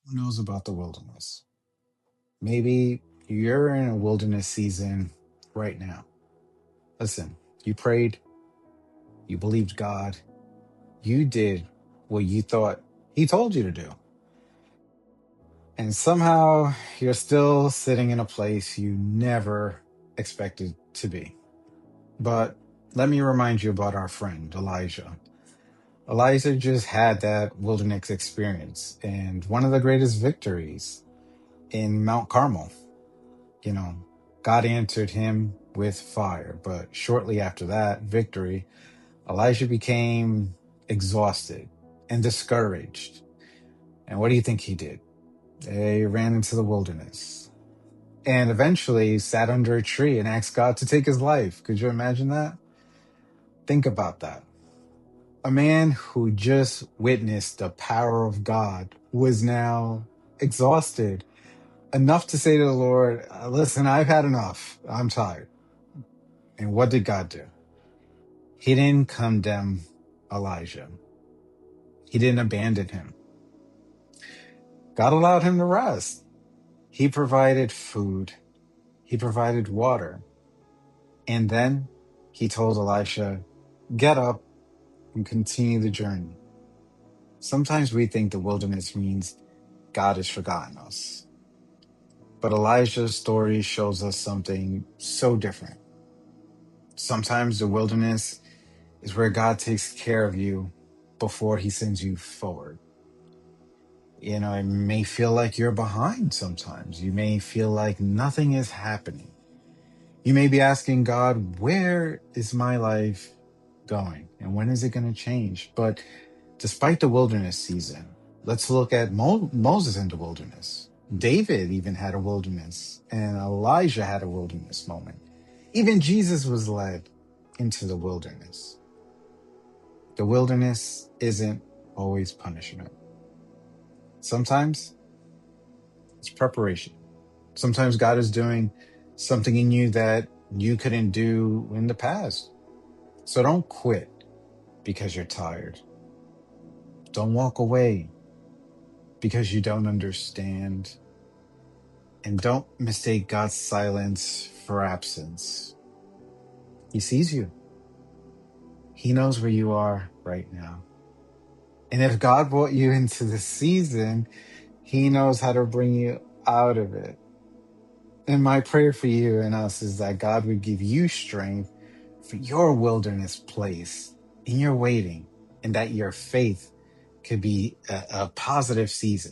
Who knows about the wilderness? Maybe you're in a wilderness season right now. Listen, you prayed, you believed God, you did what you thought He told you to do. And somehow you're still sitting in a place you never expected to be. But let me remind you about our friend, Elijah. Elijah just had that wilderness experience and one of the greatest victories in Mount Carmel. You know, God answered him with fire. But shortly after that victory, Elijah became exhausted and discouraged. And what do you think he did? He ran into the wilderness and eventually sat under a tree and asked God to take his life. Could you imagine that? Think about that. A man who just witnessed the power of God was now exhausted enough to say to the Lord, listen, I've had enough. I'm tired. And what did God do? He didn't condemn Elijah. He didn't abandon him. God allowed him to rest. He provided food. He provided water. And then he told Elisha, get up and continue the journey. Sometimes we think the wilderness means God has forgotten us. But Elijah's story shows us something so different. Sometimes the wilderness is where God takes care of you before he sends you forward. You know, it may feel like you're behind sometimes. You may feel like nothing is happening. You may be asking God, where is my life going? And when is it going to change? But despite the wilderness season, let's look at Moses in the wilderness. David even had a wilderness, and Elijah had a wilderness moment. Even Jesus was led into the wilderness. The wilderness isn't always punishment. Sometimes it's preparation. Sometimes God is doing something in you that you couldn't do in the past. So don't quit because you're tired. Don't walk away because you don't understand. And don't mistake God's silence for absence. He sees you. He knows where you are right now. And if God brought you into the season, he knows how to bring you out of it. And my prayer for you and us is that God would give you strength for your wilderness place in your waiting, and that your faith could be a positive season.